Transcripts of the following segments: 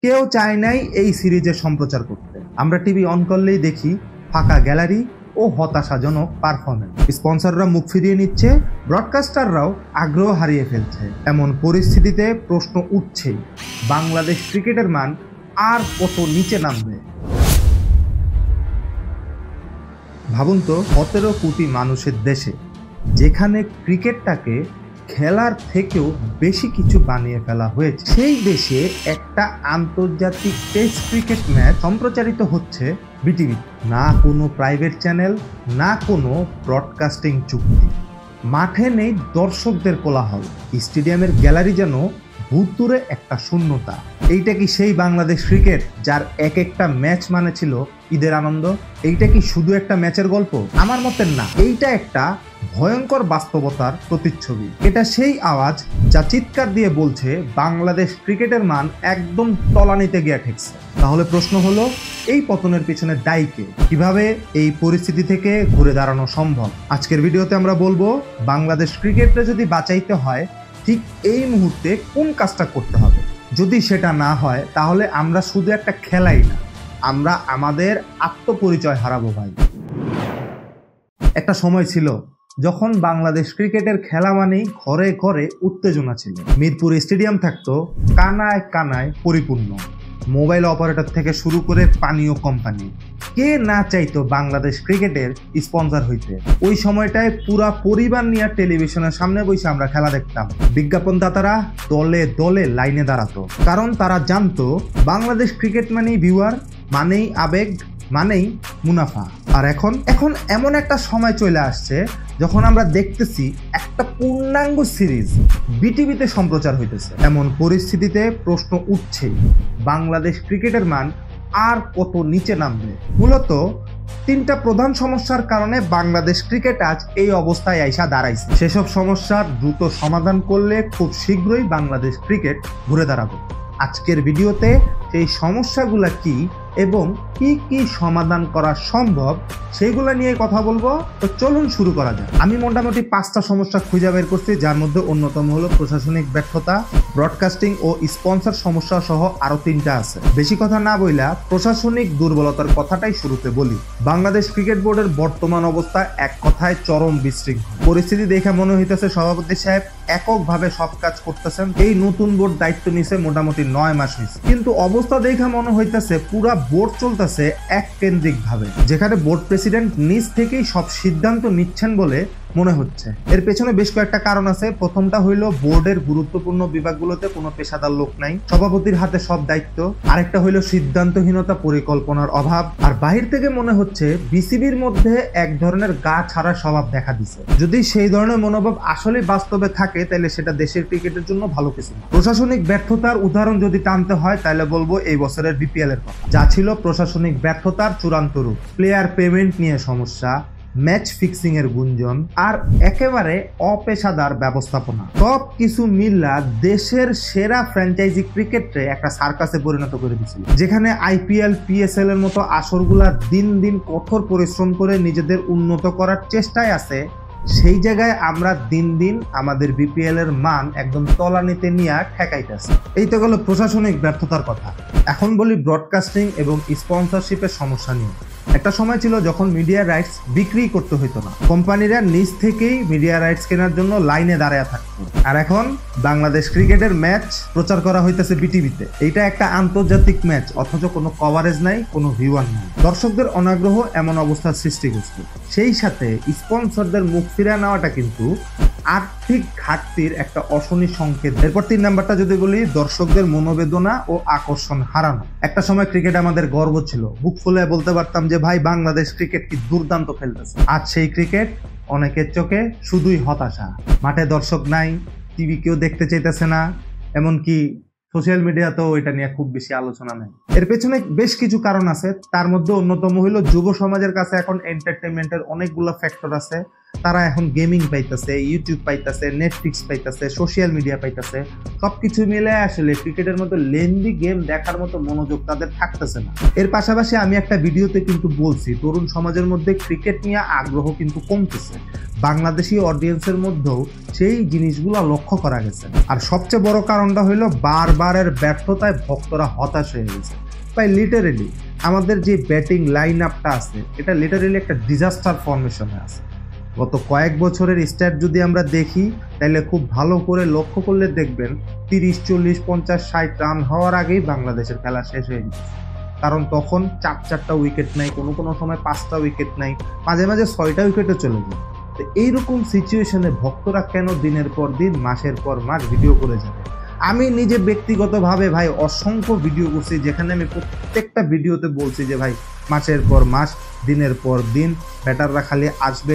কেউ চায় নাই এই সিরিজের সম্প্রচার করতে। আমরা টিভি অন করলেই দেখি ফাঁকা গ্যালারি ও হতাশাজনক পারফরমেন্স। স্পন্সররা মুখ ফিরিয়ে নিচ্ছে, ব্রডকাস্টাররাও আগ্রহ হারিয়ে ফেলছে। এমন পরিস্থিতিতে প্রশ্ন উঠছেই, বাংলাদেশ ক্রিকেটের মান আর কত নিচে নামবে? ভাবুন তো, 17 কোটি মানুষের দেশে, যেখানে ক্রিকেটটাকে খেলার থেকেও বেশি কিছু বানিয়ে ফেলা হয়েছে, সেই দেশে একটা আন্তর্জাতিক টেস্ট ক্রিকেট ম্যাচ সম্প্রচারিত হচ্ছে বিটিভি। না কোনো প্রাইভেট চ্যানেল, না কোনো ব্রডকাস্টিং চুক্তি। মাঠে নেই দর্শকদের কোলাহল, স্টেডিয়ামের গ্যালারি যেন ভূতুরে একটা শূন্যতা। এইটা কি সেই বাংলাদেশ ক্রিকেট যার এক একটা ম্যাচ মানে ছিল ঈদের আনন্দ? এইটা কি শুধু একটা ম্যাচের গল্প? আমার মতে না, এইটা একটা ভয়ঙ্কর বাস্তবতার প্রতিচ্ছবি। এটা সেই আওয়াজ যা চিৎকার দিয়ে বলছে বাংলাদেশ ক্রিকেটের মান একদম তলানিতে গিয়ে ঠেকছে। তাহলে প্রশ্ন হলো, এই পতনের পিছনে দায়ী কে? কিভাবে এই পরিস্থিতি থেকে ঘুরে দাঁড়ানো সম্ভব? আজকের ভিডিওতে আমরা বলবো, বাংলাদেশ ক্রিকেটে যদি বাঁচাইতে হয় ঠিক এই মুহূর্তে কোন কাজটা করতে হবে। যদি সেটা না হয় তাহলে আমরা শুধু একটা খেলাই না, আমরা আমাদের আত্মপরিচয় হারাবো ভাই। একটা সময় ছিল যখন বাংলাদেশ ক্রিকেটের খেলা মানেই ঘরে ঘরে উত্তেজনা ছিল। মিরপুর স্টেডিয়াম থাকতো কানায় কানায় পরিপূর্ণ। মোবাইল অপারেটর থেকে শুরু করে পানীয় কোম্পানি, কে না চাইতো বাংলাদেশ ক্রিকেটের স্পন্সর হইতে। ওই সময়টায় পুরা পরিবার নিয়ে টেলিভিশনের সামনে বসে আমরা খেলা দেখতাম। বিজ্ঞাপনদাতারা দলে দলে লাইনে দাঁড়াতো, কারণ তারা জানতো বাংলাদেশ ক্রিকেট মানেই ভিউয়ার, মানেই আবেগ, মানেই মুনাফা। আর এখন এমন একটা সময় চলে আসছে যখন আমরা দেখতেছি একটা পূর্ণাঙ্গ সিরিজ বিটিভিতে সম্প্রচার হইতেছে। এমন পরিস্থিতিতে প্রশ্ন উঠছে, বাংলাদেশ ক্রিকেটের মান আর কত নিচে নামবে? মূলত তিনটা প্রধান সমস্যার কারণে বাংলাদেশ ক্রিকেট আজ এই অবস্থায় আইসা দাঁড়াইছে। সেসব সমস্যার দ্রুত সমাধান করলে খুব শীঘ্রই বাংলাদেশ ক্রিকেট ঘুরে দাঁড়াবে। আজকের ভিডিওতে সেই সমস্যাগুলা কি এবং কি কি সমাধান করা সম্ভব সেগুলো নিয়ে কথা বলবো। তো চলুন শুরু করা যাক। আমি মোটামুটি 5টা সমস্যা খুঁজে বের করছি, যার মধ্যে অন্যতম হলো প্রশাসনিক ব্যর্থতা, ব্রডকাস্টিং ও স্পন্সর সমস্যা সহ আরো 3টা আছে। বেশি কথা না বইলা প্রশাসনিক দুর্বলতার কথাটাই শুরুতে বলি। বাংলাদেশ ক্রিকেট বোর্ডের বর্তমান অবস্থা এক কথায় চরম বিশৃঙ্খল। পরিস্থিতি দেখে মনে হইতেছে সভাপতি সাহেব এককভাবে সব কাজ করতেছেন। এই নতুন বোর্ড দায়িত্ব নিছে মোটামুটি 9 মাস হয়েছে, কিন্তু অবস্থা দেখে মনে হইতেছে পুরা বোর্ড চলতেছে এক কেন্দ্রিক ভাবে, যেখানে বোর্ড প্রেসিডেন্ট নিজ থেকেই সব সিদ্ধান্ত নিচ্ছেন বলে মনে হচ্ছে। এর পেছনে বেশ কয়েকটা কারণ আছে। প্রথমটা হইলো বোর্ডের গুরুত্বপূর্ণ বিভাগগুলোতে কোনো পেশাদার লোক নাই, সভাপতির হাতে সব দায়িত্ব। আরেকটা হইলো সিদ্ধান্তহীনতা, পরিকল্পনার অভাব। আর বাহির থেকে মনে হচ্ছে বিসিবির মধ্যে এক ধরনের গা ছাড়া স্বভাব দেখা দিছে। যদি সেই ধরনের মনোভাব আসলে বাস্তবে থাকে তাহলে সেটা দেশের ক্রিকেটের জন্য ভালো কিছু না। প্রশাসনিক ব্যর্থতার উদাহরণ যদি টানতে হয় তাহলে বলবো এই বছরের বিপিএল এর কথা, যা ছিল প্রশাসনিক ব্যর্থতার চূড়ান্ত রূপ। প্লেয়ার পেমেন্ট নিয়ে সমস্যা, ম্যাচ ফিক্সিং এর গুঞ্জন, আর একেবারে অপেশাদার ব্যবস্থাপনা, সব কিছু মিল্লা দেশের সেরা ফ্র্যাঞ্চাইজি ক্রিকেটে একটা সার্কাসে পরিণত করে দিয়েছিল। যেখানে আইপিএল, পিএসএল এর মতো আসরগুলা দিন দিন কঠোর পরিশ্রম করে নিজেদের উন্নত করার চেষ্টায় আছে, সেই জায়গায় আমরা দিন দিন আমাদের বিপিএল এর মান একদম তলানিতে নিয়ে ঠেকাইতেছে। এই তো গেল প্রশাসনিক ব্যর্থতার কথা। এখন বলি ব্রডকাস্টিং এবং স্পন্সরশিপের সমস্যা নিয়ে। একটা সময় ছিল যখন মিডিয়া রাইটস বিক্রি করতে হইতো না, কোম্পানিরা নিজ থেকেই মিডিয়া রাইটস কেনার জন্য লাইনে দাঁড়ায় থাকতো। আর এখন বাংলাদেশ ক্রিকেটের ম্যাচ প্রচার করা হইতেছে বিটিভিতে। এইটা একটা আন্তর্জাতিক ম্যাচ, অথচ কোনো কভারেজ নাই, কোনো ভিউয়ার নাই। দর্শকদের অনাগ্রহ এমন অবস্থার সৃষ্টি করছে। সেই সাথে স্পন্সরদের মুখ ফিরে নেওয়াটা কিন্তু আর্থিক ঘাটতির একটা অশনি সংকেত। এরপর 3 নাম্বারটা যদি বলি, দর্শকদের মনোবেদনা ও আকর্ষণ হারানো। একটা সময় ক্রিকেট আমাদের গর্ব ছিল, বুক ফুলে বলতে পারতাম যে ভাই বাংলাদেশ ক্রিকেট কি দুর্দান্ত খেলতেছে। আজ সেই ক্রিকেট অনেকের চোখে শুধুই হতাশা। মাঠে দর্শক নাই, টিভি কেউ দেখতে চাইতেছে না, এমনকি সোশ্যাল মিডিয়াতেও এটা নিয়ে খুব বেশি আলোচনা নেই। এর পেছনে বেশ কিছু কারণ আছে, তার মধ্যে অন্যতম হইল যুব সমাজের কাছে এখন এন্টারটেনমেন্টের অনেকগুলো ফ্যাক্টর আছে, তারা এখন গেমিং পাইতেছে, ইউটিউব পাইতেছে, নেটফ্লিক্স পাইতেছে, সোশ্যাল মিডিয়া পাইতেছে, সবকিছু মিলে আসলে ক্রিকেটের মতো লেন্দি গেম দেখার মতো মনোযোগ তাদের থাকতেছে না। এর পাশাপাশি আমি একটা ভিডিওতে কিন্তু বলছি তরুণ সমাজের মধ্যে ক্রিকেট নিয়ে আগ্রহ কিন্তু কমতেছে। বাংলাদেশি অডিয়েন্সের মধ্যেও সেই জিনিসগুলো লক্ষ্য করা গেছে। আর সবচেয়ে বড় কারণটা হইলো বারবারের ব্যর্থতায় ভক্তরা হতাশ হয়ে গেছে। তাই লিটারেলি আমাদের যে ব্যাটিং লাইন আপটা আছে এটা লিটারেলি একটা ডিজাস্টার ফরমেশনে আছে। গত কয়েক বছরের স্ট্যাট যদি আমরা দেখি তাহলে খুব ভালো করে লক্ষ্য করলে দেখবেন 30, 40, 50, 60 রান হওয়ার আগেই বাংলাদেশের খেলা শেষ হয়ে গেছে। কারণ তখন 4-4টা উইকেট নাই, কোনো সময় 5টা উইকেট নাই, মাঝে মাঝে 6টা উইকেটও চলে যায়। তো এইরকম সিচুয়েশনে ভক্তরা কেন দিনের পর দিন, মাসের পর মাস ভিডিও করে যাবে? আমি নিজে ব্যক্তিগতভাবে ভাই অসংখ্য ভিডিও করছি যেখানে আমি প্রত্যেকটা ভিডিওতে বলছি যে ভাই মাসের পর মাস, দিনের পর দিন ব্যাটাররা খালি আসবে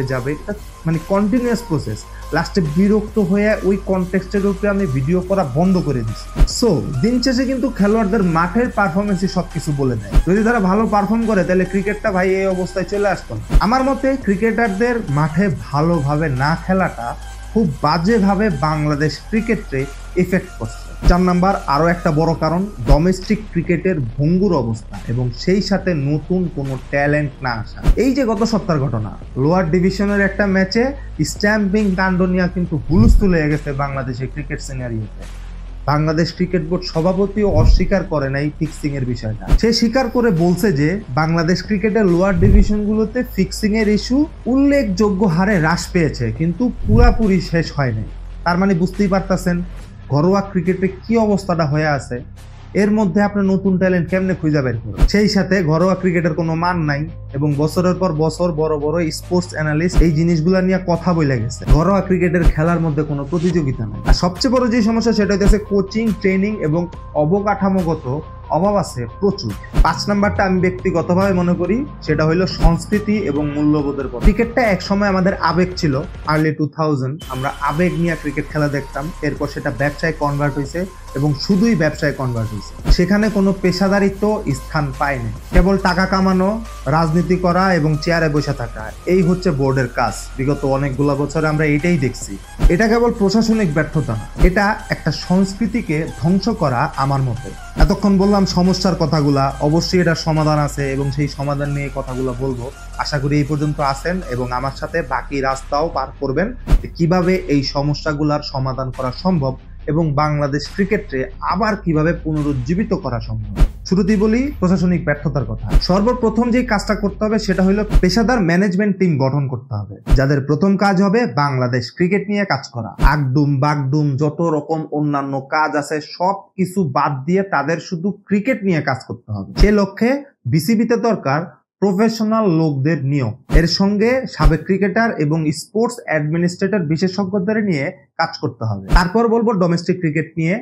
যাবে এটা মানে কন্টিনিউয়াস প্রসেস। লাস্টে বিরক্ত হয়ে ওই কনটেক্সটের উপরে আমি ভিডিও করা বন্ধ করে দিচ্ছি। সো দিন শেষে কিন্তু খেলোয়াড়দের মাঠের পারফরমেন্সই সবকিছু বলে দেয়। যদি তারা ভালো পারফর্ম করে তাহলে ক্রিকেটটা ভাই এই অবস্থায় চলে আসতো না। আমার মতে ক্রিকেটারদের মাঠে ভালোভাবে না খেলাটা খুব বাজেভাবে বাংলাদেশ ক্রিকেটে এফেক্ট করছে। 4 নাম্বার আরও একটা বড় কারণ ডোমেস্টিক ক্রিকেটের ভঙ্গুর অবস্থা এবং সেই সাথে নতুন কোনো ট্যালেন্ট না আসা। এই যে গত সপ্তাহের ঘটনা, লোয়ার ডিভিশনের একটা ম্যাচে স্ট্যাম্পিং কাণ্ড নিয়ে কিন্তু হুলস্থুল হয়ে গেছে বাংলাদেশের ক্রিকেট সিনারিওতে। বাংলাদেশ ক্রিকেট বোর্ড সভাপতিও অস্বীকার করে নাই ফিক্সিং এর বিষয়টা। সে স্বীকার করে বলছে যে বাংলাদেশ ক্রিকেটের লোয়ার ডিভিশনগুলোতে ফিক্সিং এর ইস্যু উল্লেখযোগ্য হারে হ্রাস পেয়েছে, কিন্তু পুরাপুরি শেষ হয়নি। তার মানে বুঝতেই পারতেছেন ঘরোয়া ক্রিকেটে কি অবস্থাটা হয়ে আছে। এর মধ্যে আপনার নতুন ট্যালেন্ট কেমনে খুঁজে বের করবেন? সেই সাথে ঘরোয়া ক্রিকেটের কোনো মান নাই এবং বছরের পর বছর বড় বড় স্পোর্টস অ্যানালিস্ট এই জিনিসগুলো নিয়ে কথা বলে গেছে। ঘরোয়া ক্রিকেটের খেলার মধ্যে কোনো প্রতিযোগিতা নেই। আর সবচেয়ে বড় যে সমস্যা সেটা হচ্ছে কোচিং, ট্রেনিং এবং অবকাঠামোগত অভাব আছে প্রচুর। 5 নাম্বারটা আমি ব্যক্তিগতভাবে মনে করি সেটা হলো সংস্কৃতি এবং মূল্যবোধের পর। ক্রিকেটটা এক সময় আমাদের আবেগ ছিল। আর্লি 2000 আমরা আবেগ নিয়ে ক্রিকেট খেলা দেখতাম, এরপর সেটা ব্যবসায় কনভার্ট হয়েছে এবং শুধুই ব্যবসায় কনভার্ট হয়েছে। সেখানে কোনো পেশাদারিত্ব স্থান পায়নি, কেবল টাকা কামানো, রাজনীতি করা এবং চেয়ারে বসে থাকা, এই হচ্ছে বোর্ডের কাজ। বিগত অনেকগুলো বছরে আমরা এটাই দেখছি। এটা কেবল প্রশাসনিক ব্যর্থতা না, এটা একটা সংস্কৃতিকে ধ্বংস করা। আমার মতে এতক্ষণ বললাম সমস্যার কথাগুলা, অবশ্যই এটার সমাধান আছে এবং সেই সমাধান নিয়ে কথাগুলো বলবো। আশা করি এই পর্যন্ত আসেন এবং আমার সাথে বাকি রাস্তাও পার করবেন কিভাবে এই সমস্যাগুলার সমাধান করা সম্ভব এবং বাংলাদেশ ক্রিকেটে আবার কিভাবে পুনরুজ্জীবিত করা সম্ভব। শুরুতেই বলি প্রশাসনিক ব্যর্থতার কথা। সর্বপ্রথম যে কাজটা করতে হবে সেটা হলো পেশাদার ম্যানেজমেন্ট টিম গঠন করতে হবে, যাদের প্রথম কাজ হবে বাংলাদেশ ক্রিকেট নিয়ে কাজ করা। আগডুম বাগডুম যত রকম অন্যান্য কাজ আছে সব কিছু বাদ দিয়ে তাদের শুধু ক্রিকেট নিয়ে কাজ করতে হবে। সে লক্ষ্যে বিসিবিতে দরকার প্রফেশনাল লোকদের নিয়োগ। এর সঙ্গে সাবেক ক্রিকেটার এবং স্পোর্টস অ্যাডমিনিস্ট্রেটর বিশেষজ্ঞদের নিয়ে কাজ করতে হবে। তারপর বলবো ডোমেস্টিক ক্রিকেট নিয়ে।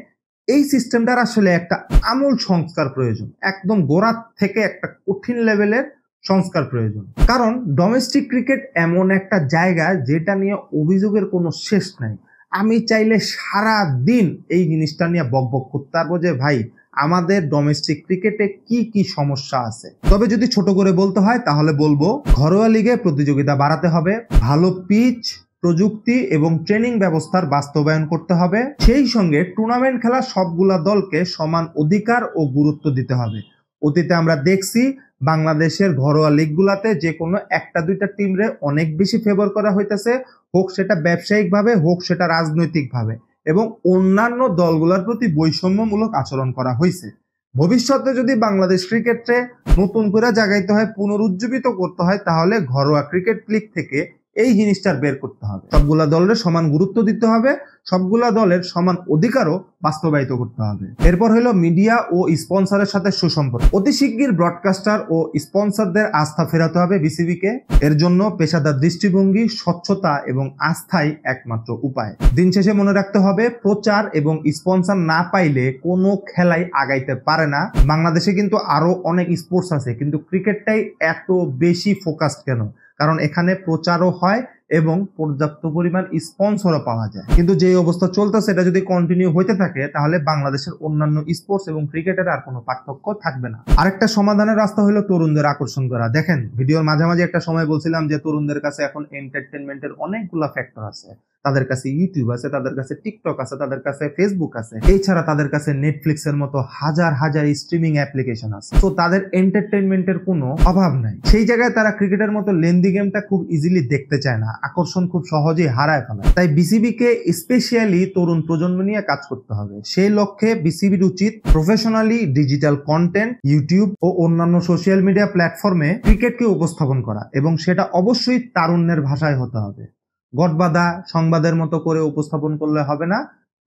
এই সিস্টেমটার আসলে একটা আমূল সংস্কার প্রয়োজন, একদম গোড়া থেকে একটা কঠিন লেভেলের সংস্কার প্রয়োজন। কারণ ডোমেস্টিক ক্রিকেট এমন একটা জায়গা যেটা নিয়ে অভিযোগের কোনো শেষ নাই। আমি চাইলে সারা দিন এই জিনিসটা নিয়ে বকবক করতে পারবো যে ভাই আমাদের ডোমেস্টিক ক্রিকেটে কি কি সমস্যা আছে। তবে যদি ছোট করে বলতে হয় তাহলে বলবো ঘরোয়া লিগে প্রতিযোগিতা বাড়াতে হবে, ভালো পিচ, প্রযুক্তি এবং ট্রেনিং ব্যবস্থার বাস্তবায়ন করতে হবে। সেই সঙ্গে টুর্নামেন্ট খেলা সবগুলা দলকে সমান অধিকার ও গুরুত্ব দিতে হবে। অতীতে আমরা দেখছি বাংলাদেশের ঘরোয়া লিগগুলাতে যে কোনো 1-2টা টিমরে অনেক বেশি ফেভার করা হইতেছে, হোক সেটা ব্যবসায়িকভাবে হোক সেটা রাজনৈতিকভাবে, এবং অন্যান্য দলগুলোর প্রতি বৈষম্যমূলক আচরণ করা হয়েছে। ভবিষ্যতে যদি বাংলাদেশ ক্রিকেটে নতুন করে জাগাইতে হয়, পুনরুজ্জীবিত করতে হয়, তাহলে ঘরোয়া ক্রিকেট লিগ থেকে এই জিনিসটা বের করতে হবে। সবগুলা দলের সমান গুরুত্ব দিতে হবে, সবগুলা দলের সমান অধিকারও বাস্তবায়িত করতে হবে। এরপর হলো মিডিয়া ও স্পন্সরের সাথে সুসম্পর্ক। অতি শিগগির ব্রডকাস্টার ও স্পন্সরদের আস্থা ফেরাতে হবে বিসিবিকে। এর জন্য পেশাদার দৃষ্টিভঙ্গি, স্বচ্ছতা এবং আস্থাই একমাত্র উপায়। দিন শেষে মনে রাখতে হবে প্রচার এবং স্পন্সর না পাইলে কোনো খেলাই আগাইতে পারে না। বাংলাদেশে কিন্তু আরো অনেক স্পোর্টস আছে, কিন্তু ক্রিকেটটাই এত বেশি ফোকাসড কেন? কারণ এখানে প্রচারও হয় এবং পর্যাপ্ত পরিমাণ স্পন্সরও পাওয়া যায়। কিন্তু যে অবস্থা চলতেছে এটা যদি কন্টিনিউ হইতে থাকে তাহলে বাংলাদেশের অন্যান্য স্পোর্টস এবং ক্রিকেটের আর কোনো পার্থক্য থাকবে না। আরেকটা সমাধানের রাস্তা হলো তরুণদের আকর্ষণ করা। দেখেন, ভিডিওর মাঝামাঝি একটা সময় বলছিলাম যে তরুণদের কাছে এখন এন্টারটেনমেন্টের অনেকগুলা ফ্যাক্টর আছে। তাদের কাছে ইউটিউব আছে, তাদের কাছে টিকটক আছে, তাদের কাছে ফেসবুক আছে, এছাড়া তাদের কাছে নেটফ্লিক্স এর মতো হাজার হাজার স্ট্রিমিং অ্যাপ্লিকেশন আছে। তো তাদের এন্টারটেনমেন্টের কোনো অভাব নাই। সেই জায়গায় তারা ক্রিকেটের মতো লেন্দি গেমটা খুব ইজিলি দেখতে চায় না, আকর্ষণ খুব সহজেই হারায় ফেলে। তাই বিসিবিকে স্পেশালি তরুণ প্রজন্ম নিয়ে কাজ করতে হবে। সেই লক্ষ্যে বিসিবির উচিত প্রফেশনালি ডিজিটাল কন্টেন্ট, ইউটিউব ও অন্যান্য সোশ্যাল মিডিয়া প্ল্যাটফর্মে ক্রিকেটকে উপস্থাপন করা, এবং সেটা অবশ্যই তারুণ্যের ভাষায় হতে হবে। গটবাদা সংবাদের মতো করে উপস্থাপন করলে হবে না,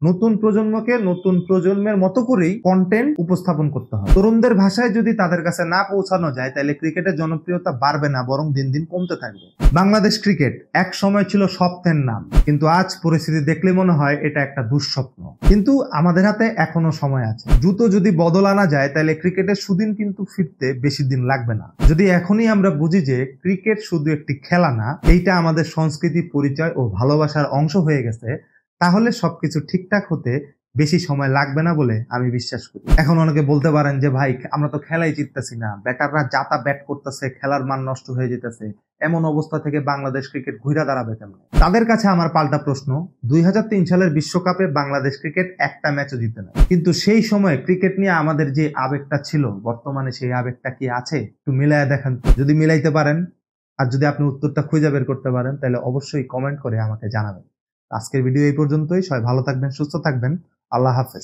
নতুন প্রজন্মকে নতুন প্রজন্মের মতো করেই কন্টেন্ট উপস্থাপন করতে হবে। তরুণদের ভাষায় যদি তাদের কাছে না পৌঁছানো যায় তাহলে ক্রিকেটের জনপ্রিয়তা বাড়বে না, বরং দিন দিন কমতে থাকবে। বাংলাদেশ ক্রিকেট এক সময় ছিল স্বপ্নের নাম, কিন্তু আজ পরিস্থিতি দেখলে মনে হয় এটা একটা দুঃস্বপ্ন। কিন্তু আমাদের হাতে এখনো সময় আছে। দ্রুত যদি বদল আনা যায় তাহলে ক্রিকেটের সুদিন কিন্তু ফিরতে বেশি দিন লাগবে না। যদি এখনই আমরা বুঝি যে ক্রিকেট শুধু একটি খেলা না, এইটা আমাদের সংস্কৃতি, পরিচয় ও ভালোবাসার অংশ হয়ে গেছে, তাহলে সবকিছু ঠিকঠাক হতে বেশি সময় লাগবে না বলে আমি বিশ্বাস করি। এখন অনেকে বলতে পারেন যে ভাই, আমরা তো খেলাই জিততেছি না, ব্যাটাররা যাতা ব্যাট করতেছে, খেলার মান নষ্ট হয়ে যেতেছে, এমন অবস্থা থেকে বাংলাদেশ ক্রিকেট ঘুরে দাঁড়াবে কেমন? তাদের কাছে আমার পাল্টা প্রশ্ন, 2003 সালের বিশ্বকাপে বাংলাদেশ ক্রিকেট একটা ম্যাচও জিতে না, কিন্তু সেই সময় ক্রিকেট নিয়ে আমাদের যে আবেগটা ছিল, বর্তমানে সেই আবেগটা কি আছে? একটু মিলাইয়া দেখেন। যদি মিলাইতে পারেন আর যদি আপনি উত্তরটা খুঁজে বের করতে পারেন তাহলে অবশ্যই কমেন্ট করে আমাকে জানাবেন। আজকের ভিডিও এই পর্যন্তই। সবাই ভালো থাকবেন, সুস্থ থাকবেন। আল্লাহ হাফেজ।